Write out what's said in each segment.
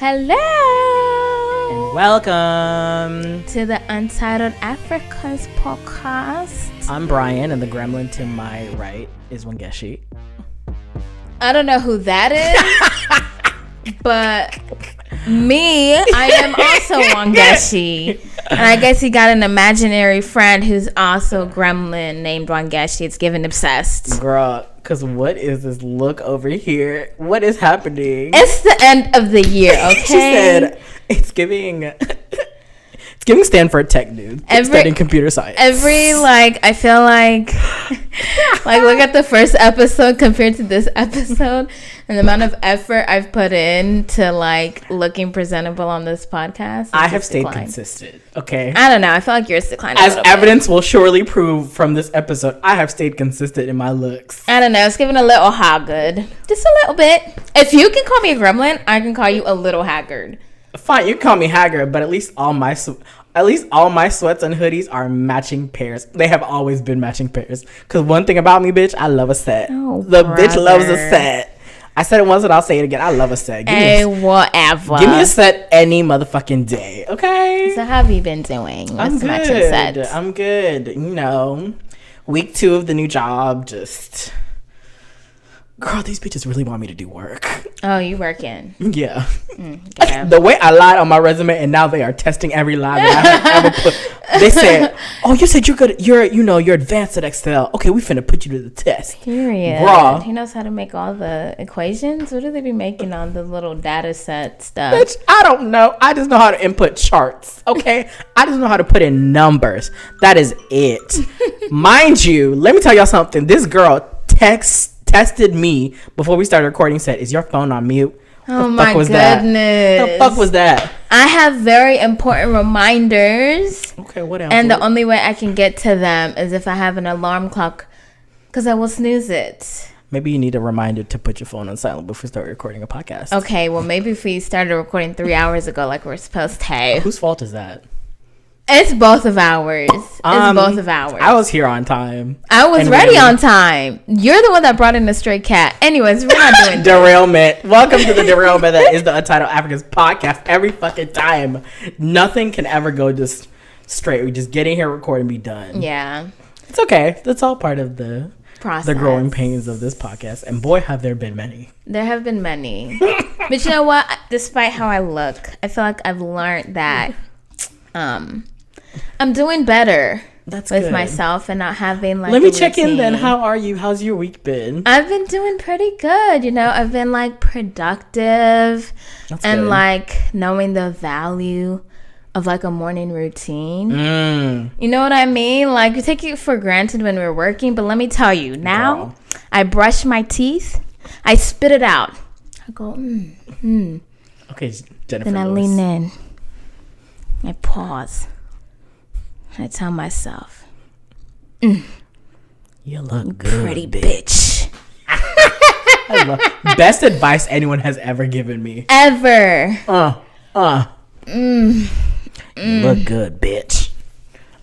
Hello and welcome to the Untitled Africans podcast. I'm Brian, and the gremlin to my right is Wangeshi. I don't know who that is, but me, I am also Wangeshi. And I guess he got an imaginary friend who's also gremlin named Wangeshi. It's giving obsessed. Girl, because what is this look over here? What is happening? It's the end of the year, okay? She said it's giving Stanford Tech, dude. Studying computer science. I feel like look at the first episode compared to this episode and the amount of effort I've put in to looking presentable on this podcast. I have stayed consistent, okay? I don't know. I feel like yours declined as evidence will surely prove from this episode. I have stayed consistent in my looks. I don't know. It's giving a little haggard. Just a little bit. If you can call me a gremlin, I can call you a little haggard. Fine, you can call me haggard, but at least all my sweats and hoodies are matching pairs. They have always been matching pairs. Because one thing about me, bitch, I love a set. Bitch loves a set. I said it once and I'll say it again. I love a set. Whatever. Give me a set any motherfucking day, okay? So how have you been doing? I'm good. I'm good. You know, week 2 of the new job, just... Girl, these bitches really want me to do work. Oh, you working? Yeah. The way I lied on my resume, and now they are testing every lie that I have ever put. They said, "Oh, you said you're good. You're advanced at Excel. Okay, we finna put you to the test." Period. Bruh. He knows how to make all the equations. What do they be making on the little data set stuff? Bitch, I don't know. I just know how to input charts. Okay, I just know how to put in numbers. That is it. Mind you, let me tell y'all something. This girl tested me before we started recording. Said, "Is your phone on mute?" Oh my goodness! The fuck was that? I have very important reminders. Okay, what else? And the only way I can get to them is if I have an alarm clock, because I will snooze it. Maybe you need a reminder to put your phone on silent before we start recording a podcast. Okay, well maybe if we started recording 3 hours ago, like we're supposed to. Whose fault is that? It's both of ours. I was here on time. I was ready on time. You're the one that brought in the stray cat. Anyways, we're not doing derailment. Welcome to the derailment that is the Untitled Africans podcast. Every fucking time, nothing can ever go just straight. We just get in here, record, and be done. Yeah, it's okay. That's all part of the process. The growing pains of this podcast, and boy, have there been many. There have been many. But you know what? Despite how I look, I feel like I've learned that. I'm doing better with good. Myself and not having Let me check in then. How are you? How's your week been? I've been doing pretty good. You know, I've been productive. That's and good. Knowing the value of a morning routine. You know what I mean? We take it for granted when we're working, but let me tell you, now Girl. I brush my teeth, I spit it out. I go, Okay, Jennifer. Then I lean in. I pause. I tell myself, you look good, pretty bitch. Best advice anyone has ever given me. Ever. You look good, bitch.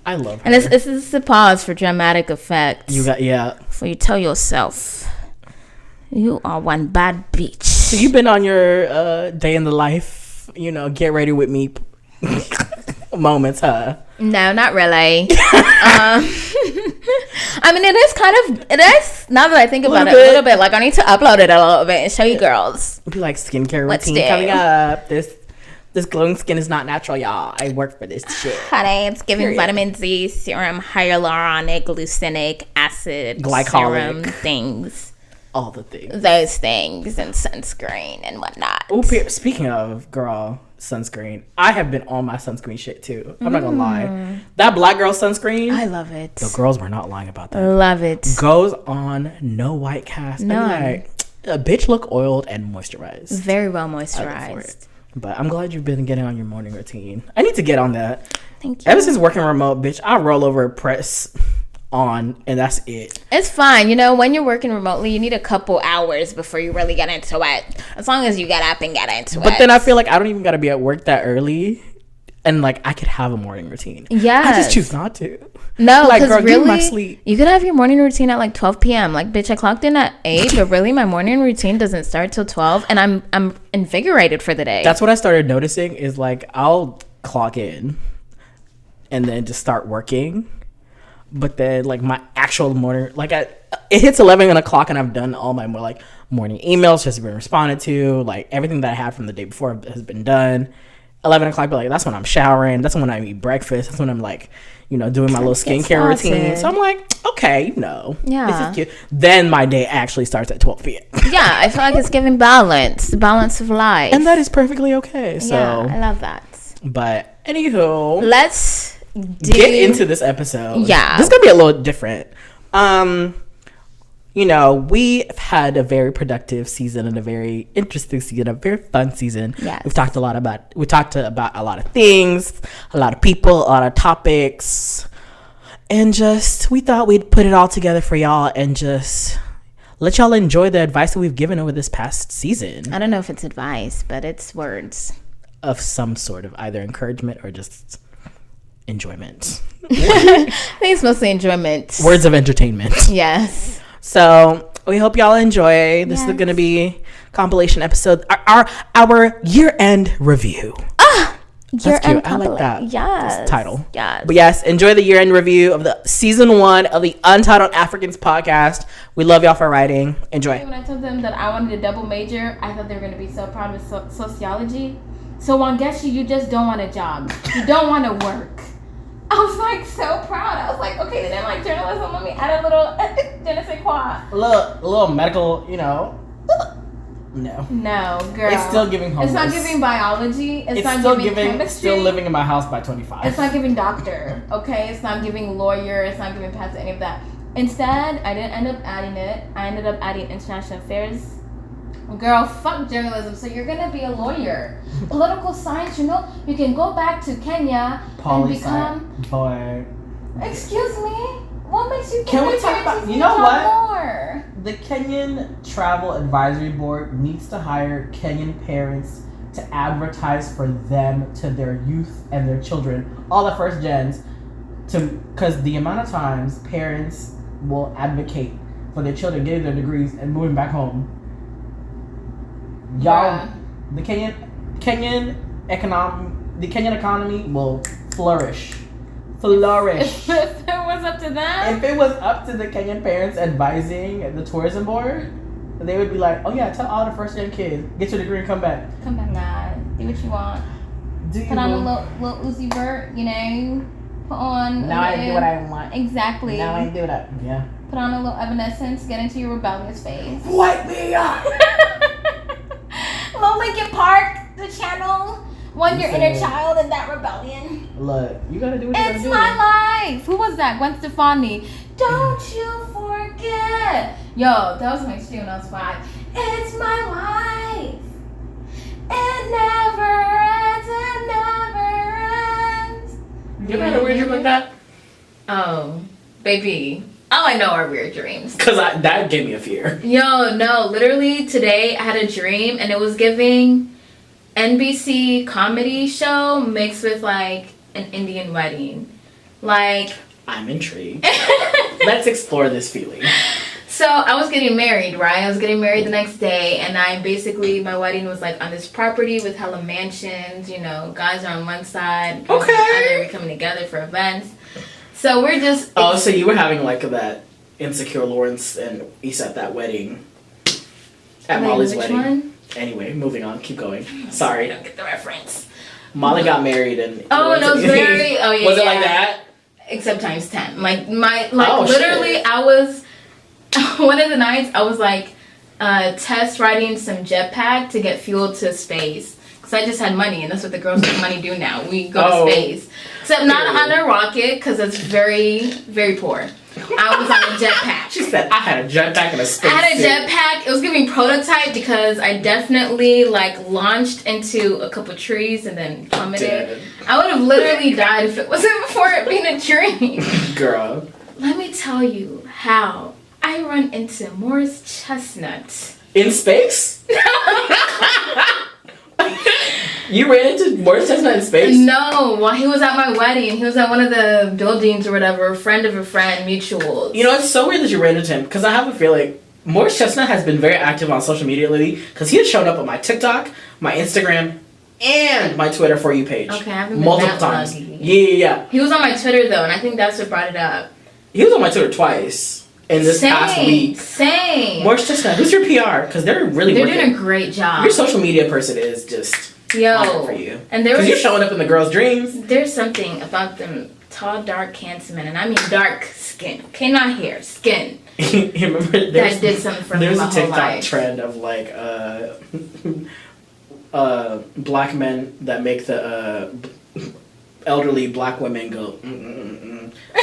I love her. And this is a pause for dramatic effect. So you tell yourself, you are one bad bitch. So you've been on your day in the life, get ready with me moments, huh? No, not really. I mean, it is, now that I think about it a little bit, I need to upload it a little bit and show you girls. Be skincare routine coming up. This glowing skin is not natural, y'all. I work for this shit. Honey, it's giving vitamin Z, serum, hyaluronic, glycinic acid, glycolic serum things. All the things. Those things and sunscreen and whatnot. Oh, speaking of, girl, sunscreen. I have been on my sunscreen shit too. I'm not gonna lie. That black girl sunscreen. I love it. The girls were not lying about that. Love it. Goes on, no white cast. No. A bitch look oiled and moisturized. Very well moisturized. But I'm glad you've been getting on your morning routine. I need to get on that. Thank you. Ever since working remote, bitch, I roll over, press on, and that's it. It's fine. When you're working remotely, you need a couple hours before you really get into it. As long as you get up and get into it. But then I feel like I don't even gotta be at work that early. and like I could have a morning routine. Yeah, I just choose not to. No, like, because girl, give me my really, sleep. you could have your morning routine at like 12 p.m. Like, bitch, I clocked in at 8, but really, my morning routine doesn't start till 12, and I'm invigorated for the day. That's what I started noticing is like I'll clock in, and then just start working, but then like my actual morning, like it hits 11 o'clock, and I've done all my morning emails just been responded to, like everything that I had from the day before has been done. 11 o'clock, but like that's when I'm showering, that's when I eat breakfast, that's when I'm like, doing my little skincare routine. So I'm like, okay, yeah, this is cute. Then my day actually starts at 12 p.m. Yeah, I feel like it's giving balance, the balance of life, and that is perfectly okay. So yeah, I love that. But anywho, let's get into this episode. Yeah, this is gonna be a little different. We've had a very productive season and a very interesting season, a very fun season. Yes. We talked about a lot of things, a lot of people, a lot of topics, and just we thought we'd put it all together for y'all and just let y'all enjoy the advice that we've given over this past season. I don't know if it's advice, but it's words of some sort of either encouragement or just enjoyment. I think it's mostly enjoyment. Words of entertainment. Yes. So we hope y'all enjoy. This is going to be compilation episode, our year-end review. That's cute. I like that. Yes. Title. Yes. But yes, enjoy the year-end review of the season 1 of the Untitled Africans podcast. We love y'all for writing. Enjoy. When I told them that I wanted a double major, I thought they were going to be so proud of sociology. So on Get You just don't want a job. You don't want to work. I was like so proud. I was like, okay, they didn't like journalism. Let me add a little je ne sais quoi. A little medical, No. No, girl. It's still giving homeless. It's not giving biology. It's not still giving chemistry. Still living in my house by 25. It's not giving doctor, okay? It's not giving lawyer. It's not giving pastor, any of that. Instead, I didn't end up adding it. I ended up adding international affairs. Girl, fuck journalism. So you're gonna be a lawyer. Political science, you can go back to Kenya and become. Boy. Excuse me? What makes you think Can we talk about? You know what? More? The Kenyan Travel Advisory Board needs to hire Kenyan parents to advertise for them to their youth and their children, all the first gens, because the amount of times parents will advocate for their children getting their degrees and moving back home. Y'all, the Kenyan economy will flourish. If it was up to them? If it was up to the Kenyan parents advising the tourism board, they would be like, oh yeah, tell all the first gen kids, get your degree and come back. Come back, nah. Do what you want. Put on a little Uzi Vert, Put on. Now I do what I want. Exactly. Now I do that. Yeah. Put on a little Evanescence, get into your rebellious phase. Wake me up! Little Linkin Park, the channel. Your inner child in that rebellion. Look, you gotta do what you gotta do. It's my life. Who was that? Gwen Stefani. Don't you forget. Yo, that was my shit when I was 5. It's my life. It never ends. It never ends. You had a weird dream like that? Oh, baby. All I know are weird dreams. Because that gave me a fear. Yo, no. Literally, today I had a dream and it was giving NBC comedy show mixed with like an Indian wedding. Like, I'm intrigued. Let's explore this feeling. So I was getting married, right? I was getting married the next day, and my wedding was like on this property with hella mansions. Guys are on one side. Okay. We're coming together for events. So we're just. Oh, so you were having like that insecure Lawrence and Issa at that wedding. At Molly's wedding. One? Anyway, moving on. Keep going. Sorry. I don't get the reference. Molly got married and... Oh, and it was very... Oh, yeah, Was it like that? Except times 10. Literally, shit. I was... One of the nights, I was, test riding some jetpack to get fuel to space. Because I just had money, and that's what the girls with money do now. We go to space. Except not on a rocket, because it's very, very poor. I was on a jetpack. She said, I had a jetpack and a space. I had a jetpack. It was giving prototype because I definitely launched into a couple trees and then plummeted. Dead. I would have literally died if it wasn't for it being a dream. Girl. Let me tell you how I run into Morris Chestnut. In space? You ran into Morris Chestnut in space? No, while he was at my wedding. He was at one of the buildings or whatever, friend of a friend, mutuals. You know, it's so weird that you ran into him, because I have a feeling Morris Chestnut has been very active on social media lately, because he has shown up on my TikTok, my Instagram, and my Twitter For You page. Okay, I haven't been multiple that times. lucky. Yeah. He was on my Twitter, though, and I think that's what brought it up. He was on my Twitter twice in this past week. Same. Morris Chestnut, who's your PR? Because they're doing a great job. Your social media person is just for you. And because you're showing up in the girls' dreams. There's something about them tall, dark, handsome men, and I mean dark skin. Okay, not hair, skin. You remember that did something for me my whole life. There's a TikTok trend of like black men that make the elderly black women go.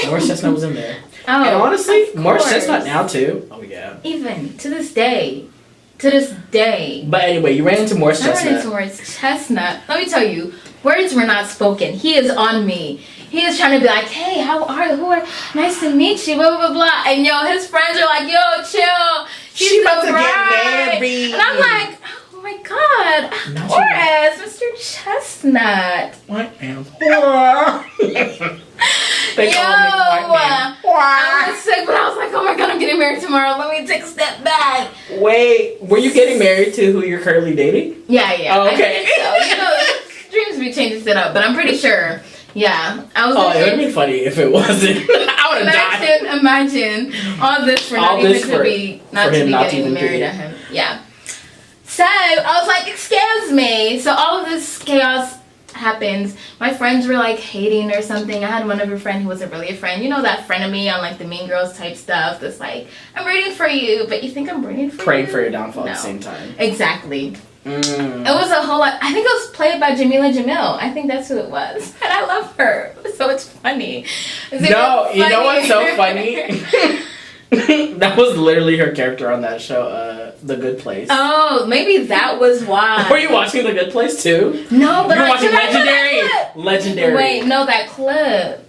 Morris Chestnut was in there. Oh, and honestly, Morris Chestnut now too. Oh yeah. Even to this day. But anyway, you ran into Morris Chestnut. I ran into Morris Chestnut. Let me tell you, words were not spoken. He is on me. He is trying to be like, hey, how are you? Nice to meet you, blah, blah, blah. And his friends are like, yo, chill. She's about to get married. And I'm like, oh my God, Morris, Mr. Chestnut. What am I was sick, but I was like, oh my God, I'm getting married tomorrow. Let me take a step back. Wait, were you getting married to who you're currently dating? Yeah. Oh, okay. I think so. Dreams be changing it up, but I'm pretty sure. Yeah. It would have been funny if it wasn't. I would have died. Imagine all this for not even to be getting married to him. Yeah. So I was like, excuse me. So all of this chaos happens. My friends were like hating or something. I had one of a friend who wasn't really a friend. You know that friend of me on like the Mean Girls type stuff that's like, I'm rooting for you, but you think I'm rooting for Praying you? for your downfall at the same time. Exactly. It was a whole lot. I think it was played by Jamila Jamil. I think that's who it was. And I love her. So it's funny. You know what's so funny? That was literally her character on that show, The Good Place. Oh, maybe that was why. Were you watching The Good Place too? No, but you were watching Legendary. Wait, no, that clip.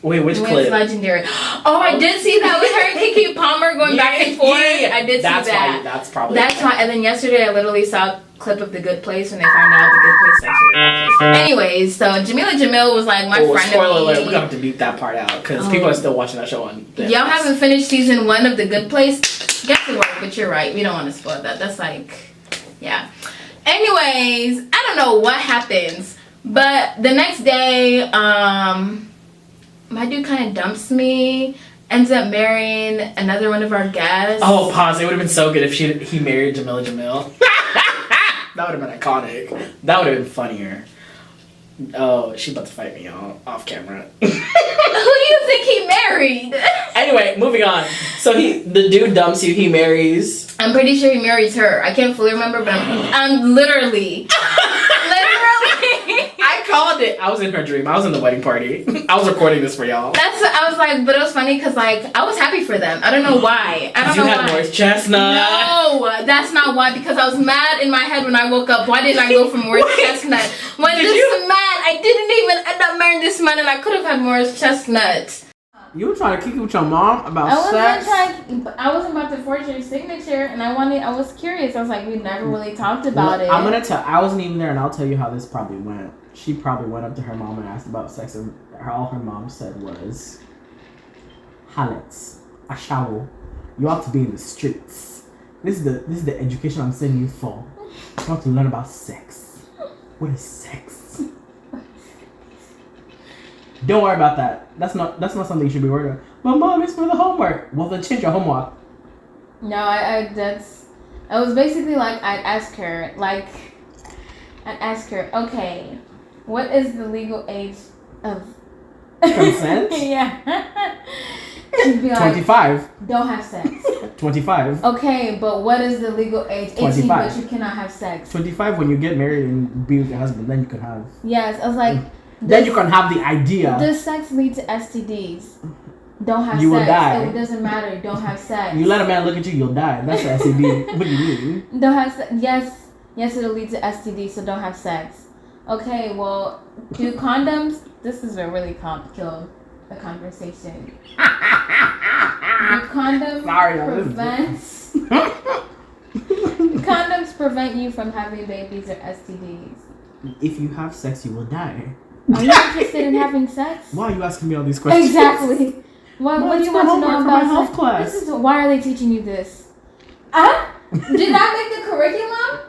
Wait, which clip? Legendary. Oh, I did see that with her and Kiki Palmer going back and forth. Yeah. I did see that. That's why. And then yesterday I literally saw a clip of The Good Place when they found out The Good Place actually happened. Anyways, so Jamila Jamil was like my friend. Spoiler alert, we're gonna have to beat that part out because people are still watching that show on Netflix. Y'all haven't finished season 1 of The Good Place? Get to work, but you're right. We don't want to spoil that. That's like, yeah. Anyways, I don't know what happens, but the next day, my dude kind of dumps me, ends up marrying another one of our guests. Oh, pause. It would have been so good if he married Jamila Jamil. That would have been iconic. That would have been funnier. Oh, she's about to fight me off camera. Who do you think he married? Anyway, moving on. So the dude dumps you, he marries. I'm pretty sure he marries her. I can't fully remember, but I'm literally. I called it. I was in her dream. I was in the wedding party. I was recording this for y'all. I was like, but it was funny because like I was happy for them. I don't know why. I don't know why. You had Morris Chestnut. No, that's not why. Because I was mad in my head when I woke up. Why didn't I go for Morris Chestnut? When I didn't even end up marrying this man, and I could have had Morris Chestnut. You were trying to kick it with your mom about sex? I wasn't about to forge your signature, and I was curious. I was like, we never really talked about it. I'm going to tell, I wasn't even there, and I'll tell you how this probably went. She probably went up to her mom and asked about sex, and all her mom said was, Alex, Ashawo, you ought to be in the streets. This is the education I'm sending you for. You want to learn about sex. What is sex? Don't worry about that. That's not something you should be worried about. But mom, it's for the homework. Well, then change your homework. No, it was basically like I'd ask her, okay, what is the legal age of consent? Yeah. She'd be like, 25. Don't have sex. 25. Okay, but what is the legal age? 18, 25. But you cannot have sex. 25 when you get married and be with your husband, then you can have. Yes, I was like. Then you can have the idea. Does sex lead to STDs? Don't have sex. You will die. So it doesn't matter. Don't have sex. You let a man look at you, you'll die. That's the STD. What do you mean? Don't have sex. Yes, it'll lead to STD. So don't have sex. Okay, well, do condoms? This is a really kill a conversation. Do condoms condoms prevent you from having babies or STDs? If you have sex, you will die. Are you interested in having sex? Why are you asking me all these questions? Exactly. What do you want to know about my health class? Why are they teaching you this? Did I make the curriculum?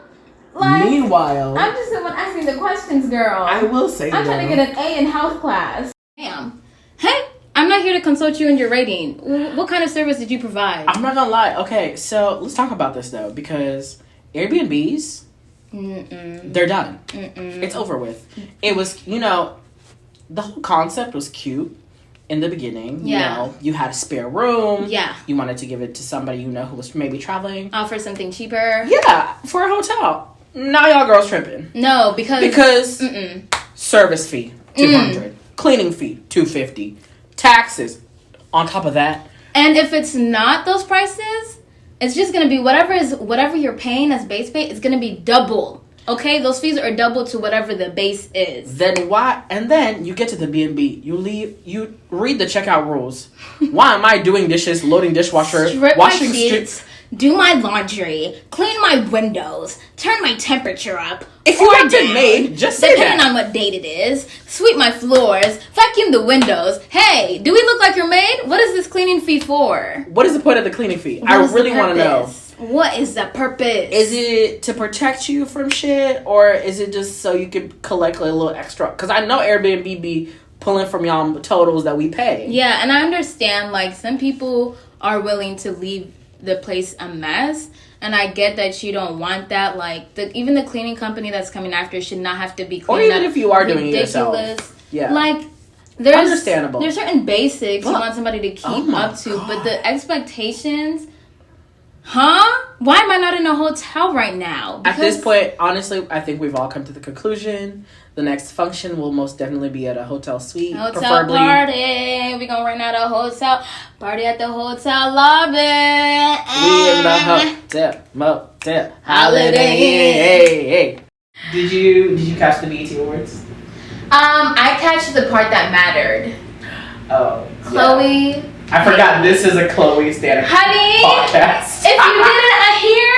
Meanwhile, I'm just the one asking the questions, girl. I will say I'm trying to get an A in health class. Damn. Hey, I'm not here to consult you in your rating. What kind of service did you provide? I'm not gonna lie. Okay, so let's talk about this though, because Airbnbs, they're done. It's over with. It was, the whole concept was cute in the beginning. Yeah. You had a spare room. Yeah. You wanted to give it to somebody who was maybe traveling. Offer something cheaper. Yeah, for a hotel. Now y'all girls tripping. No, because service fee $200, cleaning fee $250, taxes on top of that. And if it's not those prices, it's just gonna be whatever you're paying as base pay. It's gonna be double. Okay, those fees are double to whatever the base is. Then why? And then you get to the B&B. You leave. You read the checkout rules. Why am I doing dishes, loading dishwasher, washing sheets? Do my laundry, clean my windows, turn my temperature up. If you want it made, just say depending on what date it is. Sweep my floors, vacuum the windows. Hey, do we look like your maid? What is this cleaning fee for? What is the point of the cleaning fee? I really want to know. What is the purpose? Is it to protect you from shit, or is it just so you can collect a little extra? Because I know Airbnb be pulling from y'all totals that we pay. Yeah, and I understand, some people are willing to leave the place a mess, and I get that you don't want that. Even the cleaning company that's coming after should not have to be cleaned up. Or even if you are doing it yourself. Yeah. There's understandable. There's certain basics you want somebody to keep up to, but the expectations. Why am I not in a hotel right now? At this point, honestly, I think we've all come to the conclusion. The next function will most definitely be at a hotel suite. Preferably. Party. We're going to rent out a hotel. Party at the hotel lobby. We in the hotel, motel, holiday. Hey. Did you catch the BET Awards? I catch the part that mattered. Oh. Chloe. Yeah. I forgot this is a Chloe Standard podcast. If you didn't hear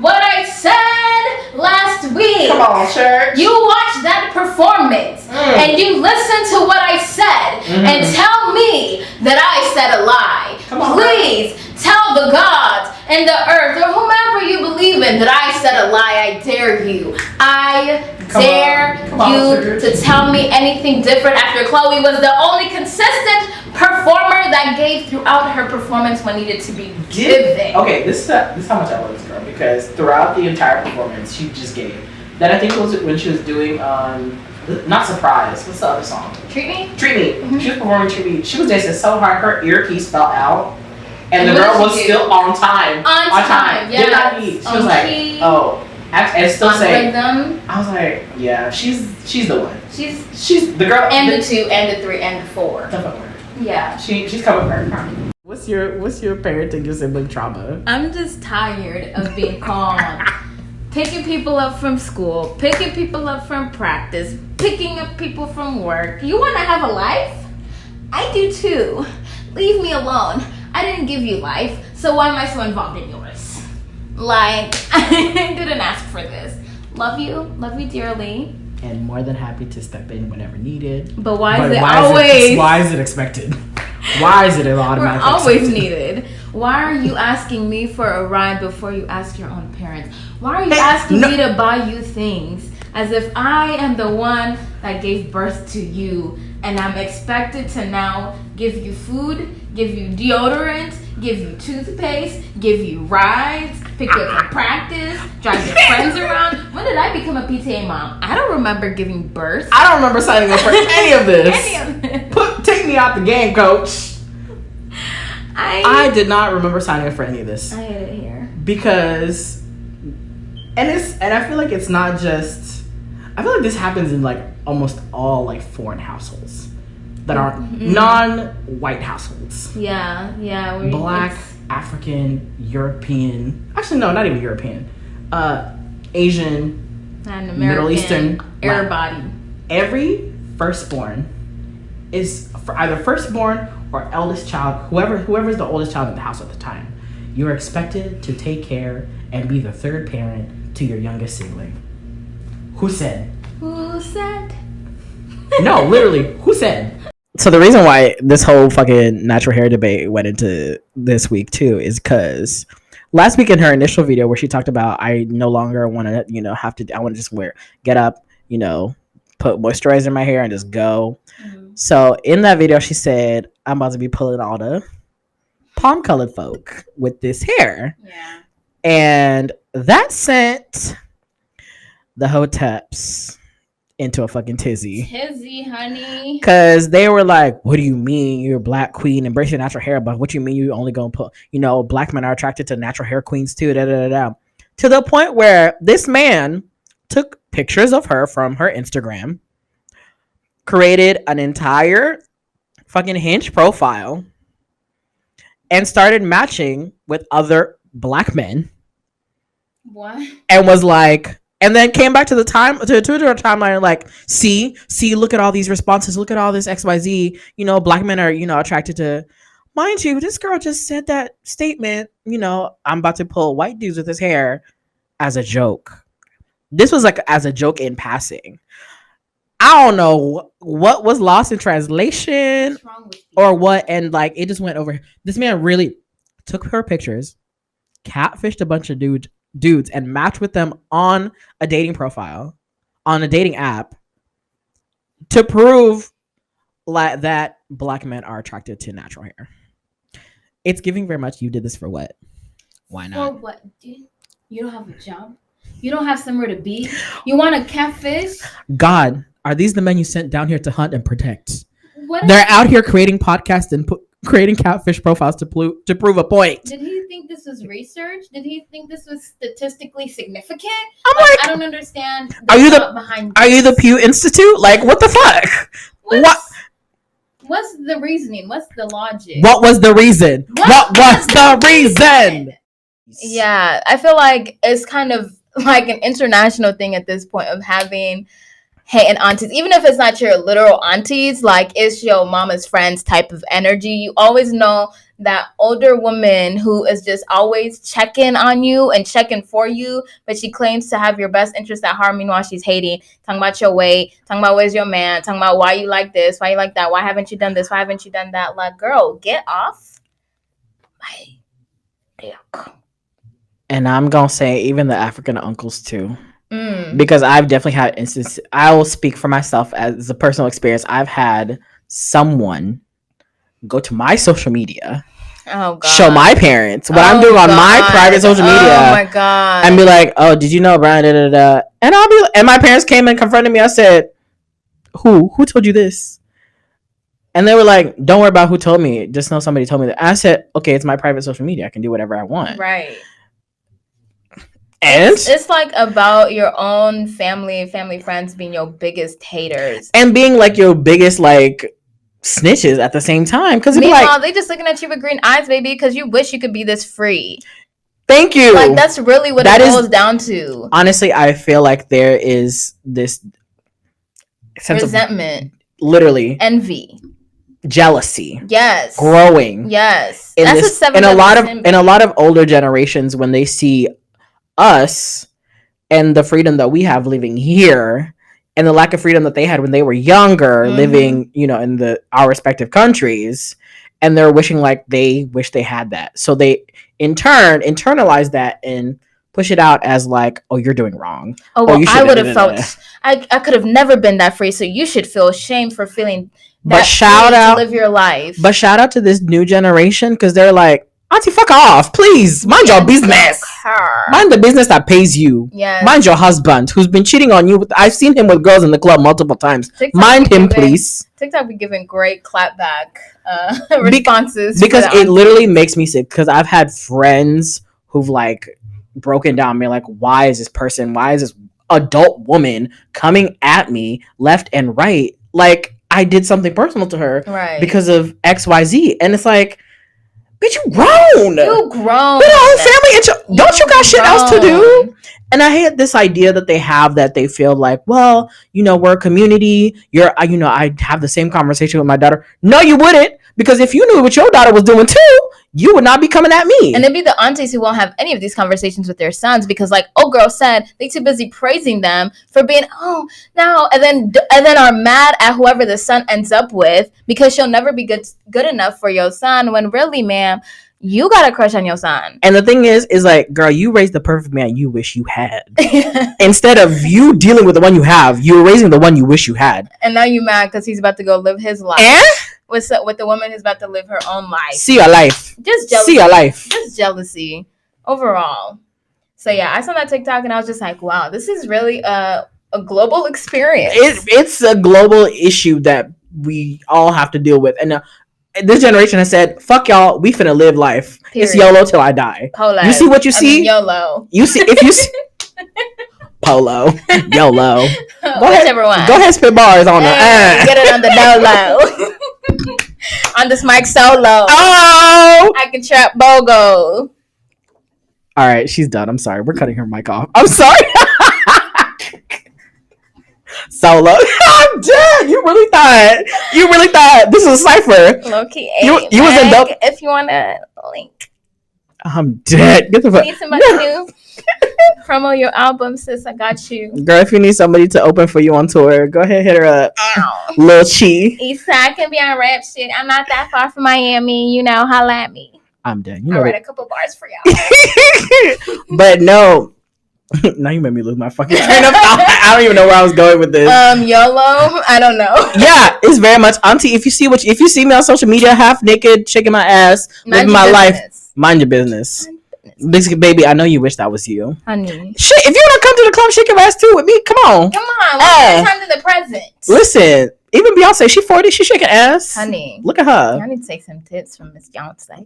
what I said last week, come on, church. You watched that performance and you listened to what I said and tell me that I said a lie. Come on, please tell the gods and the earth or whomever you believe in that I said a lie. I dare you. I dare you to tell me anything different after Chloe was the only consistent performer that gave throughout her performance when needed to be given. Okay, this is how much I love this girl, because throughout the entire performance she just gave. Then I think it was when she was doing not Surprise. What's the other song? Treat Me. Mm-hmm. She was performing Treat Me. She was dancing so hard her earpiece fell out, and the girl was still on time. On time. Yeah. Did not eat. She was like, oh. And still saying, I was like, yeah, she's the one. She's the girl. And the 2, and the 3, and the 4. Yeah. She's coming for her. What's your parenting, your sibling trauma? I'm just tired of being called. Picking people up from school, picking people up from practice, picking up people from work. You want to have a life? I do too. Leave me alone. I didn't give you life, so why am I so involved in yours? I didn't ask for this. Love you dearly. And more than happy to step in whenever needed. But why is it expected? Why is it automatically We're always needed. Why are you asking me for a ride before you ask your own parents? Why are you asking me to buy you things as if I am the one that gave birth to you and I'm expected to now give you food, give you deodorant, give you toothpaste, give you rides, pick you up from practice, drive your friends around? When did I become a PTA mom? I don't remember giving birth. I don't remember signing up for any of this. Take me out the game, coach. I did not remember signing up for any of this. I hate it here. Because I feel like it's not just, I feel like this happens in almost all foreign households that are non-white households. Yeah. Black, African, European. Actually, no, not even European. Asian, and American, Middle Eastern. Everybody. Every firstborn is either firstborn or eldest child, whoever is the oldest child in the house at the time. You are expected to take care and be the third parent to your youngest sibling. Who said Who said? No, literally, who said? So the reason why this whole fucking natural hair debate went into this week too is because last week in her initial video where she talked about I no longer want to, I want to just get up, put moisturizer in my hair and just go. Mm-hmm. So in that video, she said, I'm about to be pulling all the palm colored folk with this hair. Yeah. And that sent the hoteps into a fucking tizzy, honey. Because they were like, what do you mean you're a black queen, embrace your natural hair, but what you mean you only gonna put, black men are attracted to natural hair queens too, da, da, da, da. To the point where this man took pictures of her from her Instagram, created an entire fucking Hinge profile, and started matching with other black men. What? And was like, and then came back to the Twitter timeline like, see, look at all these responses, look at all this XYZ, black men are, attracted to. Mind you, this girl just said that statement, I'm about to pull white dudes with his hair as a joke. This was like as a joke in passing. I don't know what was lost in translation or what, and like it just went over. This man really took her pictures, catfished a bunch of dudes and matched with them on a dating profile, on a dating app, to prove like that black men are attracted to natural hair. It's giving very much, you did this for what? Why not? For what? You don't have a job? You don't have somewhere to be? You want a catfish? God, are these the men you sent down here to hunt and protect? They're out here creating podcasts and creating catfish profiles to prove a point. Did he think this was research? Did he think this was statistically significant? I'm like, I don't understand. Are you the Pew Institute? Like, what the fuck? What's the reasoning? What's the logic? What was the reason? What was the reason? Yeah, I feel like it's kind of like an international thing at this point of having and aunties, even if it's not your literal aunties, like it's your mama's friends type of energy. You always know that older woman who is just always checking on you and checking for you, but she claims to have your best interest at heart. Meanwhile, she's hating, talking about your weight, talking about where's your man, talking about why you like this, why you like that, why haven't you done this, why haven't you done that? Like, girl, get off my dick. And I'm gonna say even the African uncles too. Because I've definitely had instances. I will speak for myself as a personal experience. I've had someone go to my social media, show my parents what I'm doing on my private social media. Oh my god! And be like, "Oh, did you know Brian?" Da, da, da. And and my parents came and confronted me. I said, "Who told you this?" And they were like, "Don't worry about who told me. Just know somebody told me that." I said, "Okay, it's my private social media. I can do whatever I want." Right. And it's like about your own family friends being your biggest haters and being like your biggest like snitches at the same time. Because meanwhile, they just looking at you with green eyes, baby, because you wish you could be this free. Thank you. Like that's really what it boils down to. Honestly, I feel like there is this sense resentment, literally envy, jealousy, yes, growing, yes. In a lot of older generations when they see us and the freedom that we have living here and the lack of freedom that they had when they were younger, living, in our respective countries, and they're wishing like they wish they had that. So they in turn internalize that and push it out as like, oh, you're doing wrong. Oh, well, I would have felt I could have never been that free, so you should feel shame for feeling that free to live your life. But shout out to this new generation, because they're like, Auntie, fuck off, please. Mind your business. Mind the business that pays you. Yes. Mind your husband who's been cheating on you. I've seen him with girls in the club multiple times. Mind him, please. TikTok be giving great clapback responses. Because it literally makes me sick. Because I've had friends who've like broken down, me like, why is this adult woman coming at me left and right? Like I did something personal to her because of XYZ. And it's like, bitch, you grown. You grown. With a whole family. Don't you got shit else to do? And I hate this idea that they have that they feel like, well, we're a community. I have the same conversation with my daughter. No, you wouldn't, Because if you knew what your daughter was doing too, you would not be coming at me. And it'd be the aunties who won't have any of these conversations with their sons because, like, oh, girl said they too busy praising them for being, oh, no, and then are mad at whoever the son ends up with because she'll never be good enough for your son. When really, ma'am, you got a crush on your son. And the thing is like, girl, you raised the perfect man you wish you had. Instead of you dealing with the one you have, you're raising the one you wish you had. And now you mad because he's about to go live his life. With the woman who's about to live her own life. See your life. Just jealousy. See your life. Just jealousy overall. So yeah, I saw that TikTok and I was just like, wow, this is really a global experience. It's a global issue that we all have to deal with. And this generation has said, fuck y'all, we finna live life. Period. It's YOLO till I die. Polo. You see what you see? YOLO. You see, if you see... Polo. YOLO. Whichever one. Go ahead, spit bars on Get it on the dolo. On this mic solo. Oh! I can trap BOGO. All right, she's done. I'm sorry. We're cutting her mic off. I'm sorry. Solo. I'm dead. You really thought this was a cipher. Low-key. You was in dope. If you want a link. I'm dead. Get the fuck. Need somebody new. Promo your album, sis. I got you. Girl, if you need somebody to open for you on tour, go ahead, hit her up. Lil Chi. Eastside can be on rap shit. I'm not that far from Miami. You know, holla at me. I'm dead. I'll write a couple bars for y'all. But no. Now you made me lose my fucking train of thought. I don't even know where I was going with this. YOLO. I don't know. Yeah, it's very much auntie. If you see me on social media, half naked, shaking my ass, living my life, mind your business. Basically, baby, I know you wish that was you, honey. Shit, if you want to come to the club, shake your ass too with me. Come on. Let's turn to the present. Listen, even Beyonce, she 40, she shaking ass. Honey, look at her. I need to take some tips from Miss Beyonce.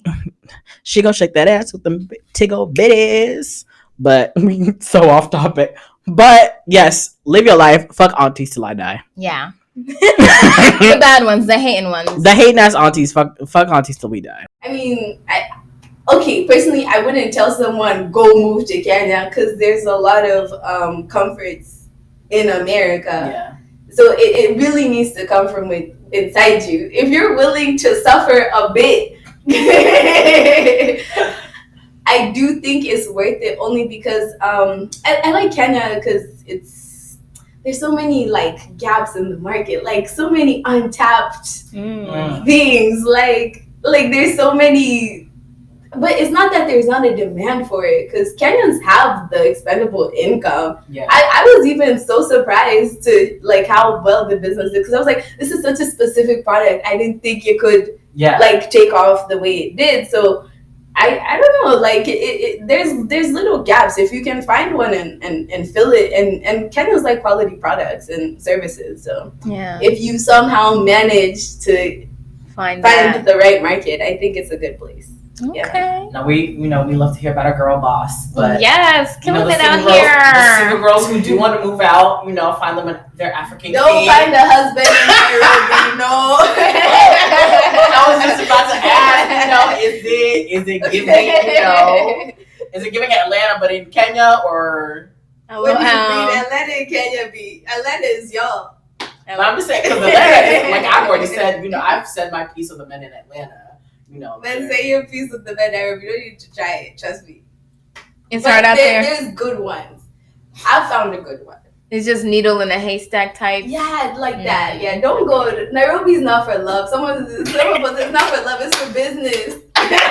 She gonna shake that ass with them tiggle bitties. But so off topic. But yes, live your life. Fuck aunties till I die. Yeah. The bad ones, the hating ones. The hating ass aunties. Fuck aunties till we die. I mean, okay, personally, I wouldn't tell someone go move to Kenya because there's a lot of comforts in America. Yeah. So it really needs to come from inside you. If you're willing to suffer a bit, I do think it's worth it only because I like Kenya because there's so many like gaps in the market, like so many untapped things, like there's so many. But it's not that there's not a demand for it, because Kenyans have the expendable income. Yeah. I was even so surprised to like how well the business did, because I was like, this is such a specific product. I didn't think it could like take off the way it did. So I don't know, like there's little gaps. If you can find one and fill it, and Kenyans like quality products and services. So if you somehow manage to find the right market, I think it's a good place. Okay. Yeah. Now we love to hear about our girl boss, but yes, can we get out here? The single girls who do want to move out, find them in their African. Don't find a husband in Nairobi, no. I was just about to ask, is it giving, is it giving Atlanta, but in Kenya, or what do you mean Atlanta and Kenya be? Atlanta is y'all. But I'm just saying, because Atlanta, like I've already said, I've said my piece of the men in Atlanta. Then say your piece with the men Nairobi. You don't need to try it. Trust me. It's hard out there. There's good ones. I found a good one. It's just needle in a haystack type. Yeah, like that. Yeah, don't go. Nairobi's not for love. Some of us, it's not for love. It's for business. Period.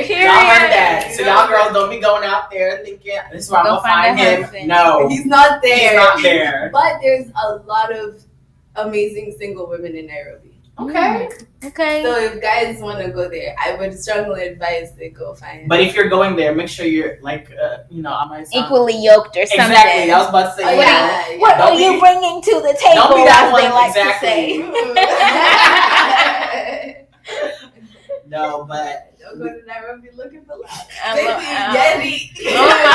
Y'all heard that. So y'all girls don't be going out there thinking this is where I'm gonna find him. Husband. No, he's not there. He's not there. But there's a lot of amazing single women in Nairobi. Okay. Okay. So if guys want to go there, I would strongly advise they go find. But if you're going there, make sure you're like, I might sound equally yoked or something. Exactly. I was about to say. What are you bringing to the table? Don't be that one. They like Exactly. to say. No, but. Don't go to Nairobi looking for love. Oh my God! You know what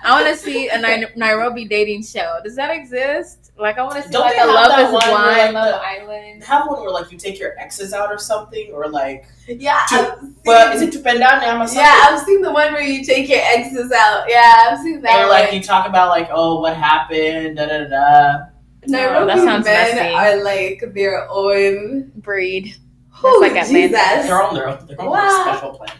I want to see? I want to see a Nairobi dating show. Does that exist? Like I want to see like a Love Is Blind, Love Island. Have one where like you take your exes out or something, or like but is it Tupendana or something? Yeah, I've seen the one where you take your exes out. Yeah, I've seen that. Or like you talk about like, oh, what happened, da da da. Nairobi men messy. Are like their own breed. That's like Atlanta. They're on their own special planet.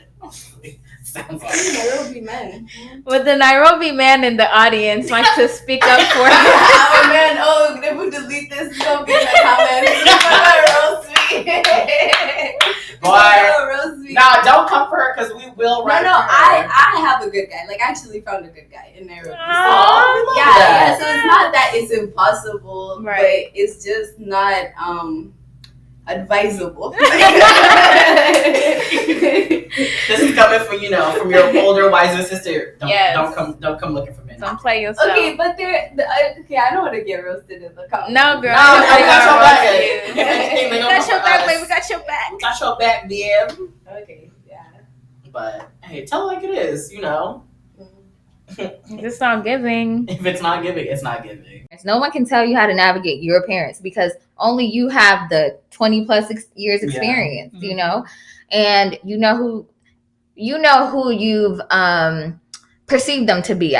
Sounds like Nairobi men. With the Nairobi man in the audience wants to speak up for him. Oh man, they will delete this. It's gonna be in the comments. Roast me. Boy, no, don't come for her because we will. No, I have a good guy. Like I actually found a good guy in Nairobi. Yeah. So it's not that it's impossible, right? But it's just not advisable. This is coming from your older, wiser sister. Don't come looking for me. Don't play yourself. Okay, but I don't want to get roasted in the comments. No, girl. No, we got your back. We got your back, baby. We got your back. We got your back, DM. Okay, yeah. But hey, tell it like it is. It's not giving. If it's not giving, it's not giving. No one can tell you how to navigate your parents because only you have the 20 plus years experience, and you know who you've perceived them to be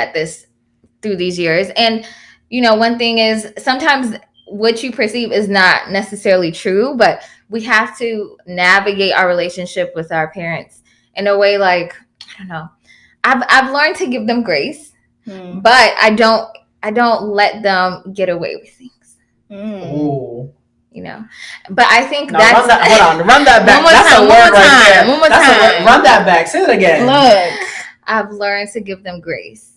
through these years. And one thing is sometimes what you perceive is not necessarily true, but we have to navigate our relationship with our parents in a way like, I don't know. I've learned to give them grace, but I don't let them get away with things. Ooh. But I think run that back. One more time. Run that back. Say it again. Look, I've learned to give them grace,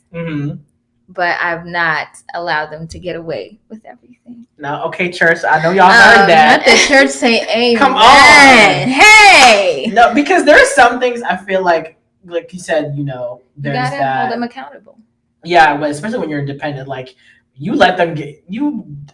but I've not allowed them to get away with everything. No, okay, church. I know y'all heard that. Let the church say amen. Come on. Hey. No, because there are some things I feel like you said, there's you gotta hold them accountable. Yeah, but especially when you're independent, like you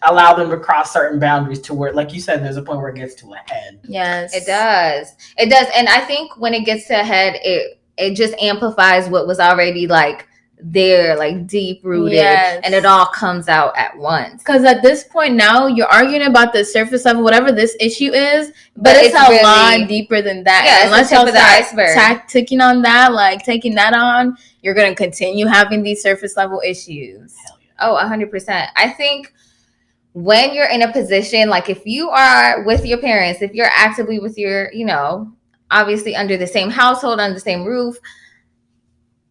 allow them to cross certain boundaries to where, like you said, there's a point where it gets to a head. Yes, it does. And I think when it gets to a head, it just amplifies what was already like there, like deep rooted, and it all comes out at once. Because at this point now, you're arguing about the surface level, whatever this issue is, but it's a really, lot deeper than that. Yeah, unless you're the iceberg. Taking on that, like taking that on, you're gonna continue having these surface level issues. Oh, 100%. I think when you're in a position, like if you are with your parents, if you're actively with your, obviously under the same household, under the same roof,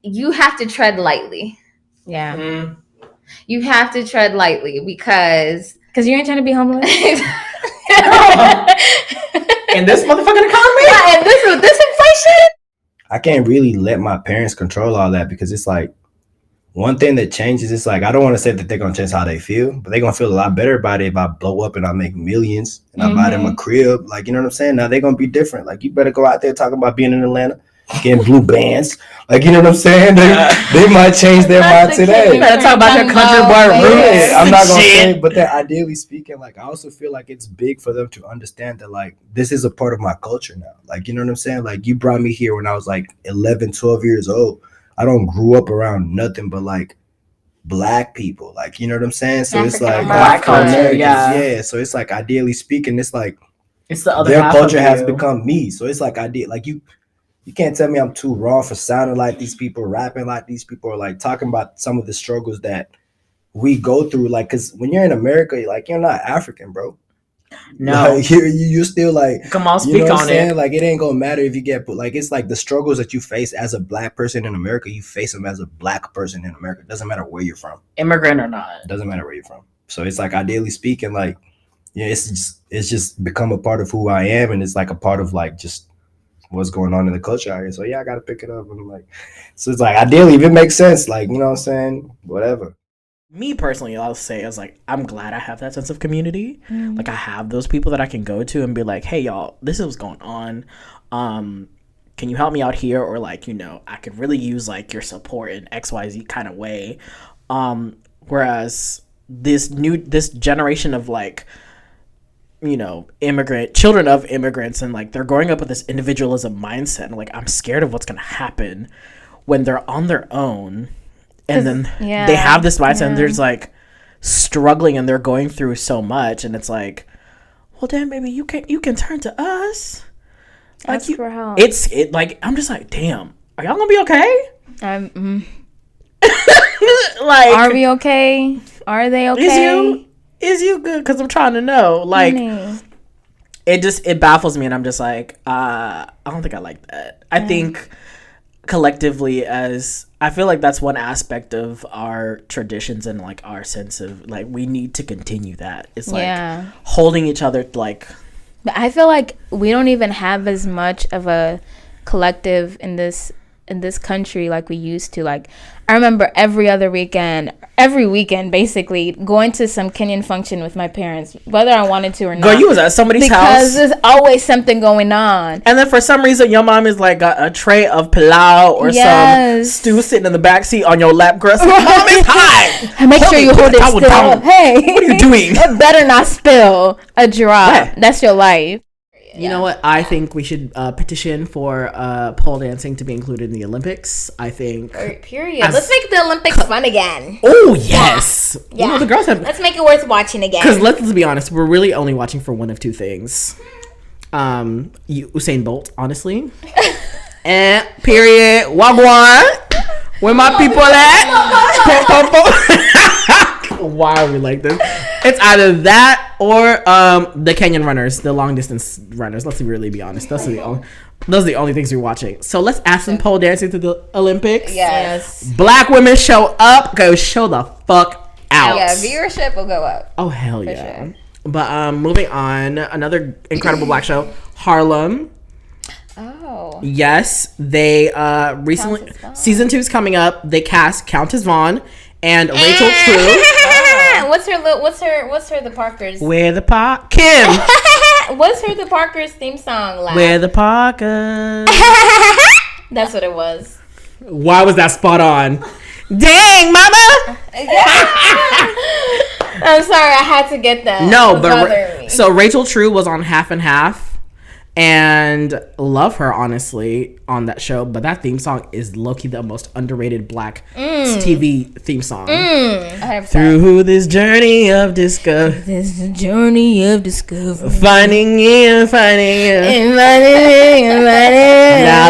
you have to tread lightly. Yeah. Mm-hmm. You have to tread lightly because you ain't trying to be homeless. In this motherfucking economy? Yeah, and this inflation? I can't really let my parents control all that because it's like one thing that changes. It's like, I don't want to say that they're going to change how they feel, but they're going to feel a lot better about it if I blow up and I make millions and I buy them a crib. Like, you know what I'm saying? Now they're going to be different. Like, you better go out there talking about being in Atlanta, getting blue bands. Like, you know what I'm saying? They might change their mind today. You better talk about your country boy roots. I'm not going to say, but then ideally speaking, like, I also feel like it's big for them to understand that, like, this is a part of my culture now. Like, you know what I'm saying? Like, you brought me here when I was like 11, 12 years old. I don't grew up around nothing but like black people, like, you know what I'm saying? So African, it's like black culture, yeah. So it's like, ideally speaking, it's like it's the other their culture has become me. So it's like you can't tell me I'm too raw for sounding like these people, rapping like these people, or like talking about some of the struggles that we go through. Like, because when you're in America, like, you're not African, bro. No, like, you're still like, come on, speak on it. Like, it ain't gonna matter if you get, like, it's like the struggles that you face as a black person in America, you face them as a black person in America. It doesn't matter where you're from, immigrant or not. It doesn't matter where you're from. So it's like, ideally speaking, like, it's just become a part of who I am, and it's like a part of like just what's going on in the culture out here. So yeah, I gotta pick it up, and I'm like, so it's like, ideally, if it makes sense, like, you know what I'm saying, whatever. Me personally, I'll say, is like, I'm glad I have that sense of community. Like, I have those people that I can go to and be like, hey, y'all, this is what's going on. Can you help me out here? Or like, I could really use like your support in XYZ kind of way. Whereas this generation of like, children of immigrants, and like they're growing up with this individualism mindset, and like, I'm scared of what's going to happen when they're on their own. And then they have this mindset, and they're just like struggling, and they're going through so much, and it's like, well, damn, baby, you can turn to us. Like, ask for help. Like, I'm just like, damn, are y'all gonna be okay? Like, are we okay? Are they okay? is you good? Because I'm trying to know. Like, it baffles me, and I'm just like, I don't think I like that. I think collectively, as I feel like that's one aspect of our traditions and like our sense of like we need to continue that. It's like holding each other like. But I feel like we don't even have as much of a collective in this country like we used to. Like, I remember every weekend basically going to some Kenyan function with my parents, whether I wanted to or not. Girl, you was at somebody's house because there's always something going on. And then for some reason your mom is like got a tray of pilau or some stew sitting in the back seat on your lap, girl. So mom is high. Make sure you hold it still. Down. Hey, what are you doing? It better not spill a drop. Yeah. That's your life. You know what? I think we should petition for pole dancing to be included in the Olympics. I think. Period. Let's make the Olympics fun again. Oh, yes. Yeah. You know, the girls have. Let's make it worth watching again. Because let's be honest, we're really only watching for one of two things. Usain Bolt, honestly. And period. Wagwan. Where my people at? Why are we like this? It's either that or the Kenyan runners, the long distance runners. Let's really be honest. Those are the only things we're watching. So let's add some pole dancing to the Olympics. Yes. Black women show up. Go show the fuck out. Yeah, viewership will go up. Oh hell yeah. Sure. But moving on, another incredible black show, Harlem. Oh. Yes, they recently season 2 is coming up. They cast Countess Vaughn and Rachel True. What's her the Parkers? Where the Kim. What's her the Parkers theme song like? Where the Parkers. That's what it was. Why was that spot on? Dang, mama. I'm sorry, I had to get that. No, but so Rachel True was on Half and Half. And love her, honestly, on that show. But that theme song is low-key the most underrated black TV theme song. Through this journey of discovery. Finding you. Now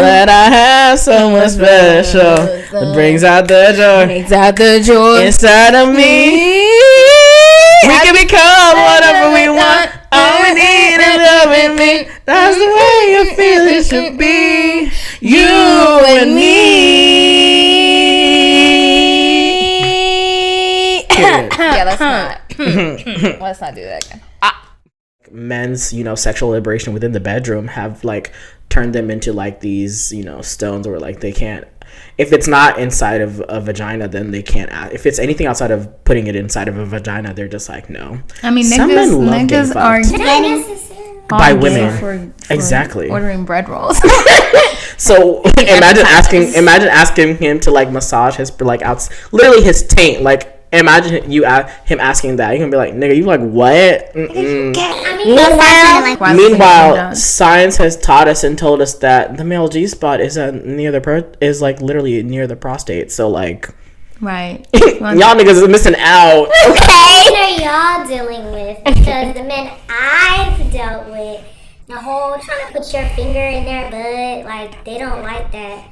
that I have someone special that brings out the joy inside of me. We can become whatever we want. All we need is love in me. That's the way you feel it should be. You and me. Yeah, let's not do that again. Men's, sexual liberation within the bedroom have like turned them into like these, stones where like they can't. If it's not inside of a vagina, then they can't. If it's anything outside of putting it inside of a vagina, they're just like, no. I mean, niggas are getting by women for exactly ordering bread rolls. So imagine asking him to like massage his like out, literally his taint. Like imagine him asking that. You're gonna be like, nigga, you like what? Meanwhile, science has taught us and told us that the male G spot is literally near the prostate. So like, right, y'all niggas are missing out. Okay, what are y'all dealing with? Because the men I've dealt with, the whole trying to put your finger in their butt, like they don't like that.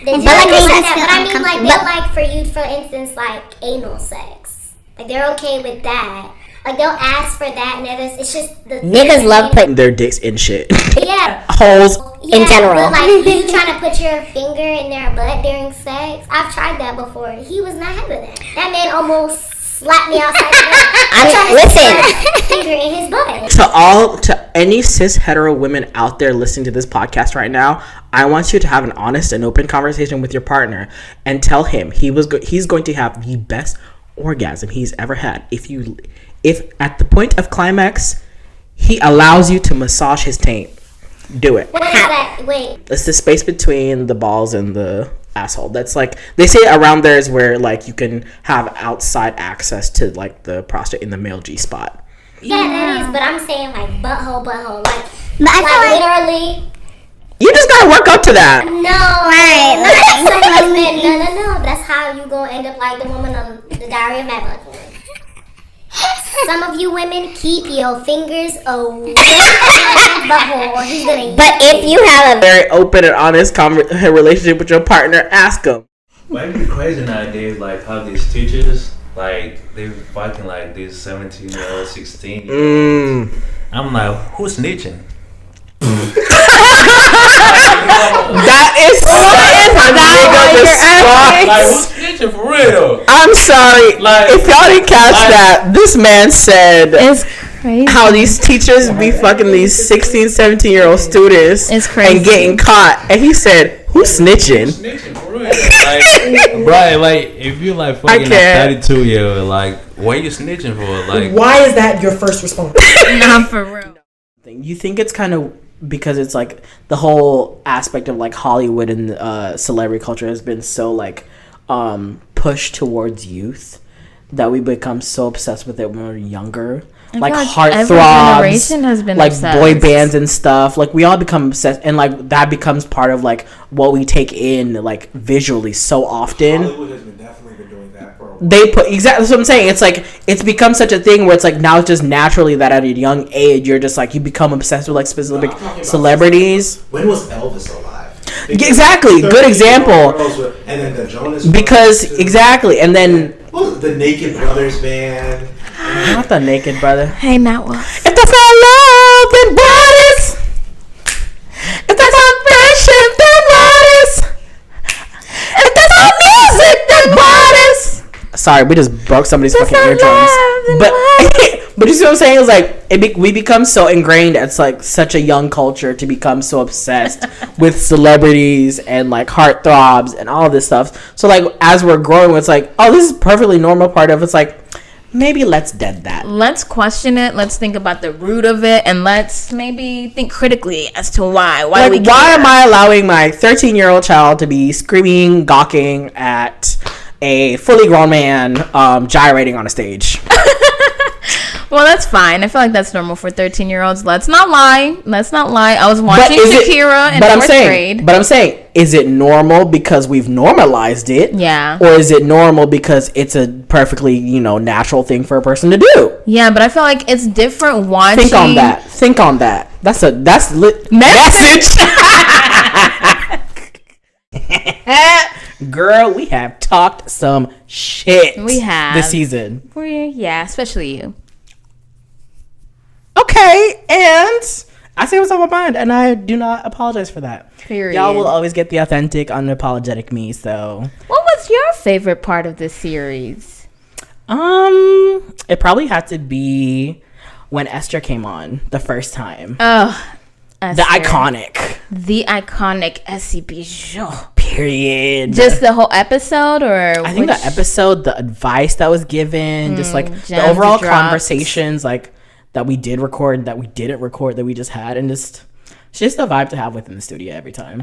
They like that, but I mean, like they like for you, for instance, like anal sex. Like they're okay with that. Like they'll ask for that, and it's just the niggas love putting their dicks in shit. Yeah, holes in general. But like you trying to put your finger in their butt during sex, I've tried that before. He was not having that. That man almost slapped me outside the door. Listen, finger in his butt. To any cis hetero women out there listening to this podcast right now, I want you to have an honest and open conversation with your partner and tell him he's going to have the best orgasm he's ever had if at the point of climax he allows you to massage his taint. Do it. What is that? Wait. It's the space between the balls and the asshole. That's like they say around there is where like you can have outside access to like the prostate in the male G spot. Yeah, that is. But I'm saying like butthole, like. But I feel like literally. You just gotta work up to that. No, right? No. That's how you gonna end up like the woman on the Diary of Mad Blood. Some of you women keep your fingers away from his butthole, or he's gonna. But if you have a very open and honest relationship with your partner, ask him. Why it'd be crazy nowadays, like how these teachers like they fucking like these 17-year-old, 16. I'm like, who's snitching? That is like, who's snitching for real? I'm sorry. Like, if y'all didn't catch that, this man said It's crazy how these teachers be fucking these 16, 17-year-old students It's crazy. and getting caught. And he said, who's snitching? Who's snitching for real? Like, bro, like, if you like fucking a 32-year-old, like, what are you snitching for? Like, why is that your first response? not for real. You think it's kind of because it's like the whole aspect of like Hollywood and celebrity culture has been so like pushed towards youth that we become so obsessed with it when we're younger. Like heartthrobs, has been like obsessed. Boy bands and stuff. Like we all become obsessed, and like that becomes part of like what we take in like visually so often. Hollywood has definitely been doing that for a while. They put exactly that's what I'm saying. It's like it's become such a thing where it's like now it's just naturally that at a young age you're just like you become obsessed with like specific celebrities. When was Elvis alive? Exactly, good example. And then the Jonas because exactly, and then the Naked Brothers band. Not the Naked Brother. Hey, not well. If that's not love, then what is? If that's not friendship, then what is? If that's not music, then what is? Sorry, we just broke somebody's fucking eardrums. But you see what I'm saying? It's like we become so ingrained. It's like such a young culture to become so obsessed with celebrities and like heartthrobs and all this stuff. So like as we're growing, it's like, oh, this is perfectly normal part of. It's like. Maybe let's dead that. Let's question it. Let's think about the root of it, and let's maybe think critically as to why. Why am I allowing my 13-year-old child to be screaming, gawking at a fully grown man gyrating on a stage? Well, that's fine. I feel like that's normal for 13-year-olds. Let's not lie. I was watching Shakira in fourth grade. But I'm saying, is it normal because we've normalized it? Yeah. Or is it normal because it's a perfectly, natural thing for a person to do? Yeah, but I feel like it's different watching. Think on that. That's lit message. Girl, we have talked some shit. We have this season. Yeah, especially you. Okay, and I say what's on my mind, and I do not apologize for that. Period. Y'all will always get the authentic, unapologetic me. So, what was your favorite part of this series? It probably had to be when Esther came on the first time. Oh, Esther. The iconic SCP. Period. Just the whole episode, or I think the episode, the advice that was given, just like the overall conversations, like. That we did record, that we didn't record, that we just had, and it's just a vibe to have within the studio every time.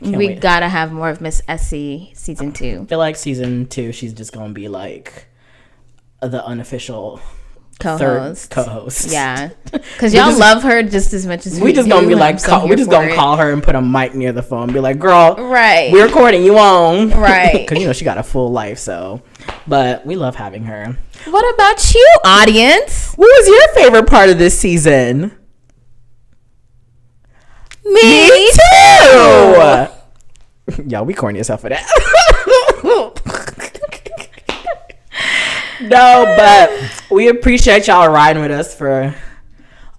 We gotta have more of Miss Essie season 2. I feel like season 2, she's just gonna be like the unofficial co-host. Yeah, because y'all love her just as much as we just gonna be like, we just gonna call her and put a mic near the phone, and be like, girl, right, we're recording, you on, right? Because she got a full life, so. But we love having her. What about you, audience? What was your favorite part of this season? Me too. Yo, we corny yourself for that. No, but we appreciate y'all riding with us for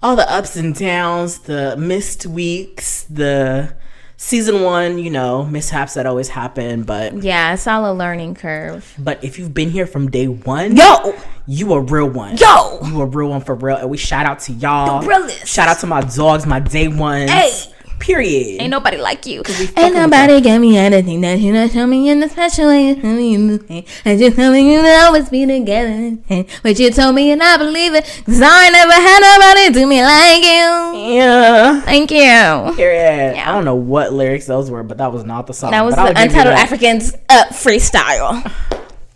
all the ups and downs, the missed weeks, the season 1, mishaps that always happen, but yeah, it's all a learning curve. But if you've been here from day 1, you a real one. You a real one for real, and we shout out to y'all. The realest. Shout out to my dogs, my day ones. Hey. Period. Ain't nobody like you. Ain't nobody get me anything that you not tell me in the special way. And you tell me you'll always be together. But you told me and I believe it. Cause I never had nobody do me like you. Yeah. Thank you. Period. Yeah. I don't know what lyrics those were, but that was not the song. That was the Untitled Africans freestyle.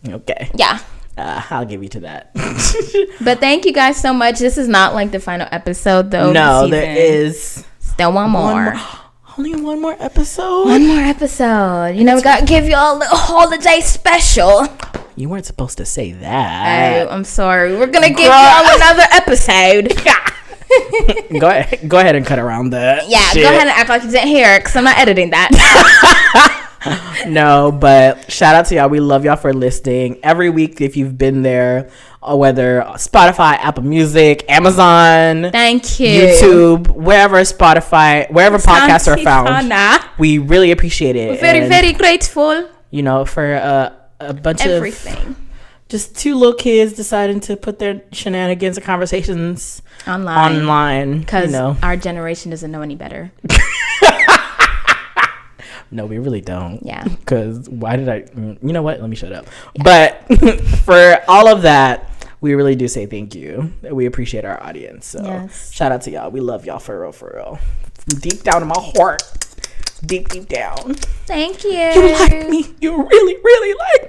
Okay. Yeah. I'll give you to that. But thank you guys so much. This is not like the final episode though. No, there is still one more. Only one more episode. We gotta give y'all a little holiday special. You weren't supposed to say that. Oh, I'm sorry. We're gonna give y'all another episode. Go ahead and cut around that. Yeah, shit. Go ahead and act like you didn't hear it, because I'm not editing that. No, but shout out to y'all. We love y'all for listening every week. If you've been there, whether Spotify, Apple Music, Amazon, thank you, YouTube, wherever podcasts are found, we really appreciate it. We're very, very grateful. You know, for a bunch everything. Just two little kids deciding to put their shenanigans and conversations online. Because our generation doesn't know any better. No, we really don't. Yeah. Because why did I? You know what? Let me shut up. Yeah. But for all of that, we really do say thank you. We appreciate our audience. So shout out to y'all. We love y'all for real, for real. From deep down in my heart. Deep down. Thank you. You like me. You really, really like